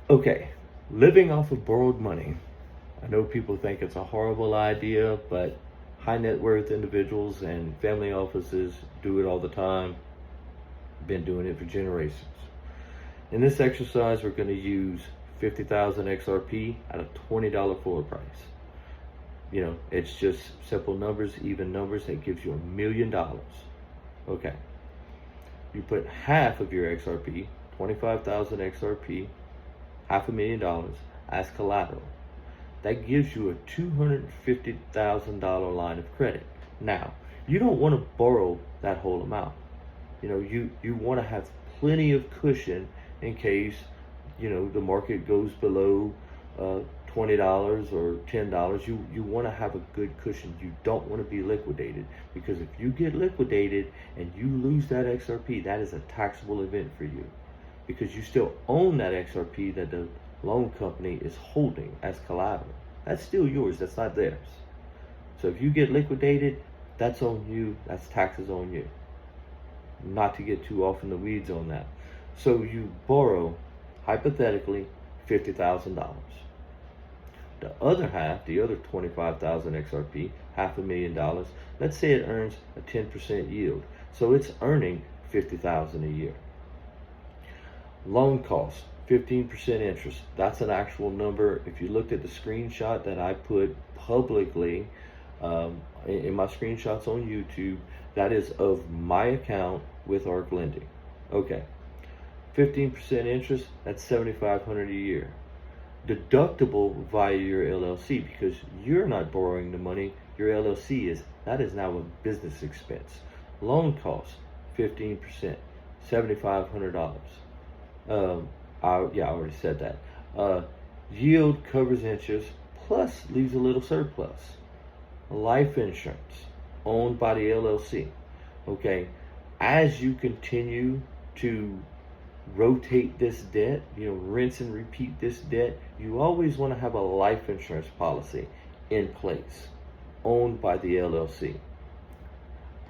Okay, living off of borrowed money. I know people think it's a horrible idea, but high net worth individuals and family offices do it all the time. Been doing it for generations. In this exercise, we're going to use 50,000 XRP at a $20 floor price. It's just simple numbers, even numbers. That gives you $1,000,000. Okay. You put half of your XRP, 25,000 XRP, $500,000 as collateral. That gives you a $250,000 line of credit. Now, you don't want to borrow that whole amount. You want to have plenty of cushion in case, the market goes below $20 or $10. You want to have a good cushion. You don't want to be liquidated, because if you get liquidated and you lose that XRP, that is a taxable event for you, because you still own that XRP that the loan company is holding as collateral. That's still yours. That's not theirs. So if you get liquidated, that's on you. That's taxes on you. Not to get too off in the weeds on that. So you borrow, hypothetically, $50,000. The other half, the other 25,000 XRP, $500,000, let's say it earns a 10% yield. So it's earning $50,000 a year. Loan costs, 15% interest. That's an actual number. If you looked at the screenshot that I put publicly in my screenshots on YouTube, that is of my account with ARC Lending. Okay, 15% interest, that's $7,500 a year. Deductible via your LLC, because you're not borrowing the money, your LLC is. That is now a business expense. Loan costs, 15%, $7,500. I already said that. Yield covers interest, plus leaves a little surplus. Life insurance, owned by the LLC. Okay, as you continue to rotate this debt, rinse and repeat this debt, you always want to have a life insurance policy in place, owned by the LLC.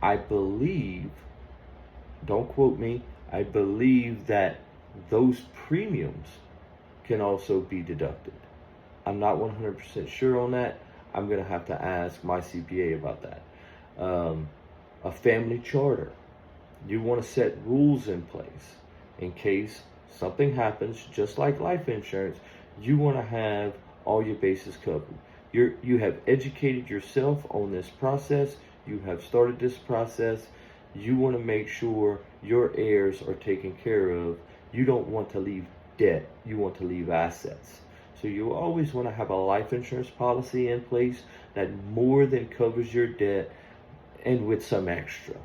I believe, don't quote me, I believe that those premiums can also be deducted. I'm not 100% sure on that. I'm going to have to ask my CPA about that. A family charter. You want to set rules in place in case something happens, just like life insurance. You want to have all your bases covered. You have educated yourself on this process. You have started this process. You want to make sure your heirs are taken care of. You don't want to leave debt. You want to leave assets. So you always want to have a life insurance policy in place that more than covers your debt, and with some extra.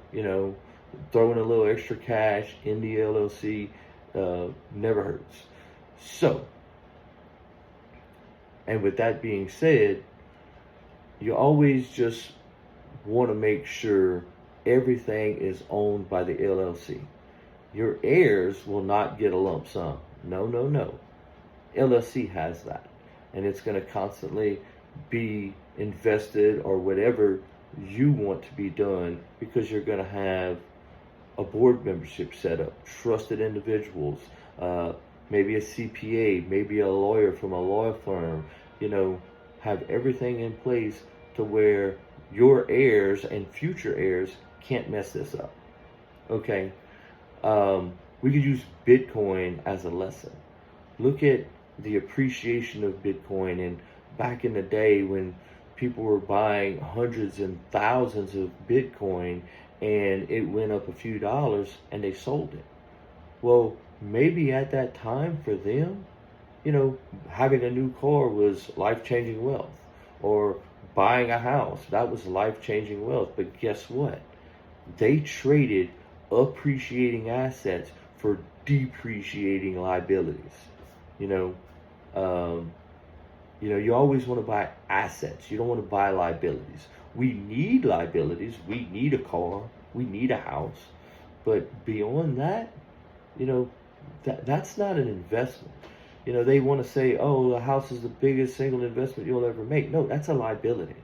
Throwing a little extra cash in the LLC never hurts. So, and with that being said, you always just want to make sure everything is owned by the LLC. Your heirs will not get a lump sum. No. LLC has that. And it's going to constantly be invested, or whatever you want to be done, because you're going to have a board membership set up, trusted individuals, maybe a CPA, maybe a lawyer from a law firm, have everything in place to where your heirs and future heirs can't mess this up. Okay. We could use Bitcoin as a lesson. Look at the appreciation of Bitcoin, and back in the day when people were buying hundreds and thousands of Bitcoin, and it went up a few dollars and they sold it. Well, maybe at that time for them, having a new car was life-changing wealth, or buying a house, that was life-changing wealth. But guess what? They traded appreciating assets for depreciating liabilities. You always want to buy assets. You don't want to buy liabilities. We need liabilities. We need a car. We need a house. But beyond that, that's not an investment. They want to say, oh, the house is the biggest single investment you'll ever make. No, that's a liability.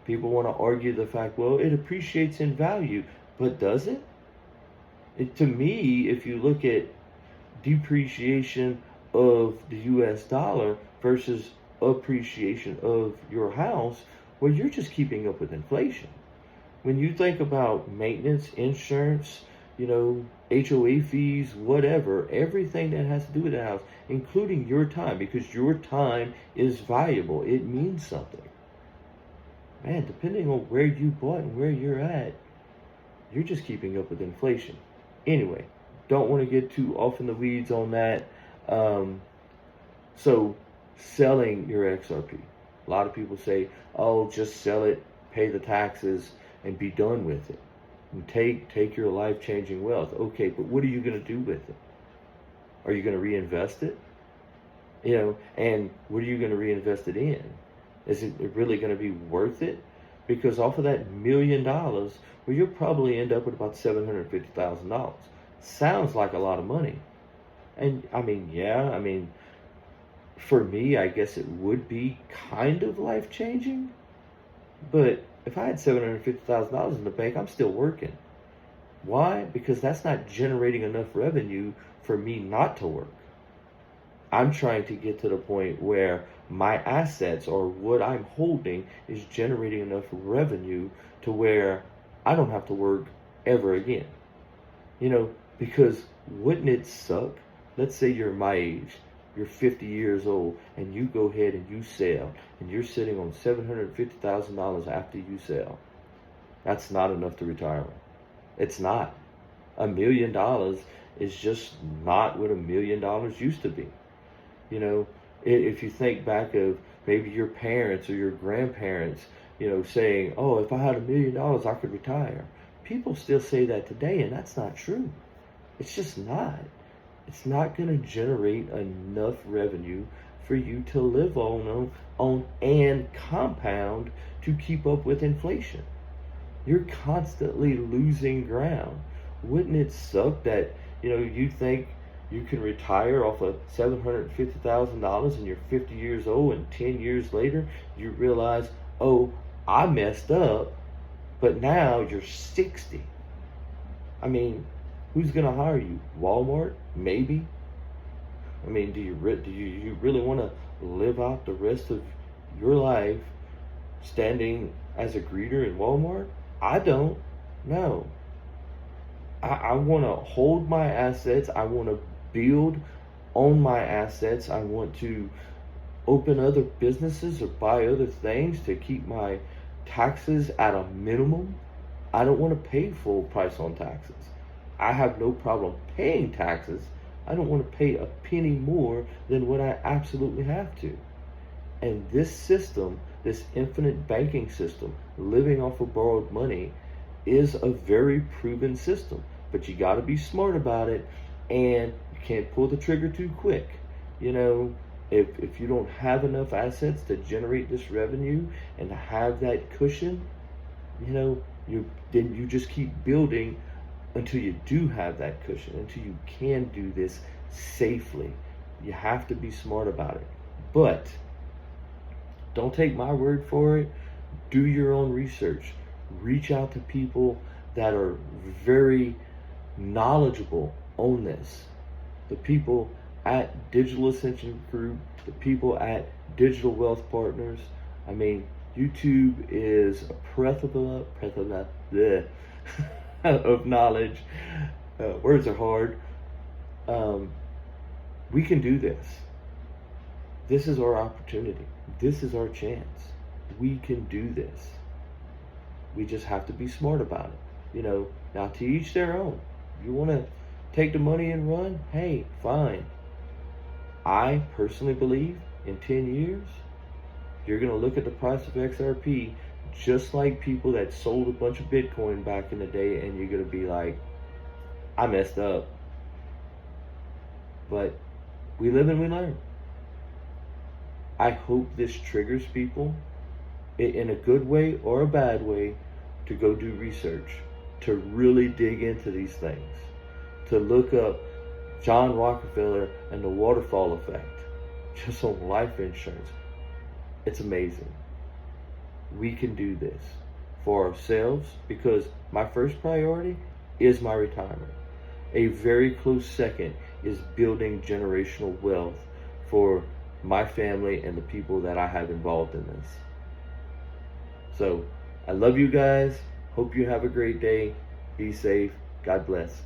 People want to argue the fact, well, it appreciates in value, but does it? To me, if you look at depreciation of the US dollar versus appreciation of your house, well, you're just keeping up with inflation. When you think about maintenance, insurance, HOA fees, whatever, everything that has to do with the house, including your time, because your time is valuable, it means something. Man, depending on where you bought and where you're at, you're just keeping up with inflation. Anyway, don't want to get too off in the weeds on that. So, selling your XRP. A lot of people say, oh, just sell it, pay the taxes, and be done with it. And take your life-changing wealth. Okay, but what are you going to do with it? Are you going to reinvest it? And what are you going to reinvest it in? Is it really going to be worth it? Because off of that $1 million, well, you'll probably end up with about $750,000. Sounds like a lot of money. And for me, I guess it would be kind of life-changing. But if I had $750,000 in the bank, I'm still working. Why? Because that's not generating enough revenue for me not to work. I'm trying to get to the point where my assets or what I'm holding is generating enough revenue to where I don't have to work ever again. Because wouldn't it suck? Let's say you're my age, you're 50 years old, and you go ahead and you sell, and you're sitting on $750,000 after you sell. That's not enough to retire on. It's not. $1 million is just not what $1 million used to be. If you think back of maybe your parents or your grandparents, saying, oh, if I had $1 million, I could retire. People still say that today, and that's not true. It's just not. It's not going to generate enough revenue for you to live on and compound to keep up with inflation. You're constantly losing ground. Wouldn't it suck that, you think you can retire off of $750,000 and you're 50 years old, and 10 years later you realize, oh, I messed up, but now you're 60. Who's going to hire you? Walmart? Maybe. Do you really want to live out the rest of your life standing as a greeter in Walmart? I don't. No. I want to hold my assets. I want to build on my assets. I want to open other businesses or buy other things to keep my taxes at a minimum. I don't want to pay full price on taxes. I have no problem paying taxes. I don't want to pay a penny more than what I absolutely have to. And this system, this infinite banking system, living off of borrowed money, is a very proven system. But you got to be smart about it, and you can't pull the trigger too quick. If you don't have enough assets to generate this revenue and to have that cushion, then you just keep building until you do have that cushion, until you can do this safely. You have to be smart about it. But don't take my word for it. Do your own research. Reach out to people that are very knowledgeable on this. The people at Digital Ascension Group, the people at Digital Wealth Partners. YouTube is a plethora of knowledge. Words are hard. We can do this. This is our opportunity. This is our chance. We can do this. We just have to be smart about it. Now to each their own. You want to take the money and run? Hey, fine. I personally believe in 10 years, you're going to look at the price of XRP just like people that sold a bunch of Bitcoin back in the day, and you're going to be like, I messed up. But we live and we learn. I hope this triggers people in a good way or a bad way to go do research, to really dig into these things, to look up John Rockefeller and the waterfall effect just on life insurance. It's amazing. We can do this for ourselves, because my first priority is my retirement. A very close second is building generational wealth for my family and the people that I have involved in this. So I love you guys. Hope you have a great day. Be safe. God bless.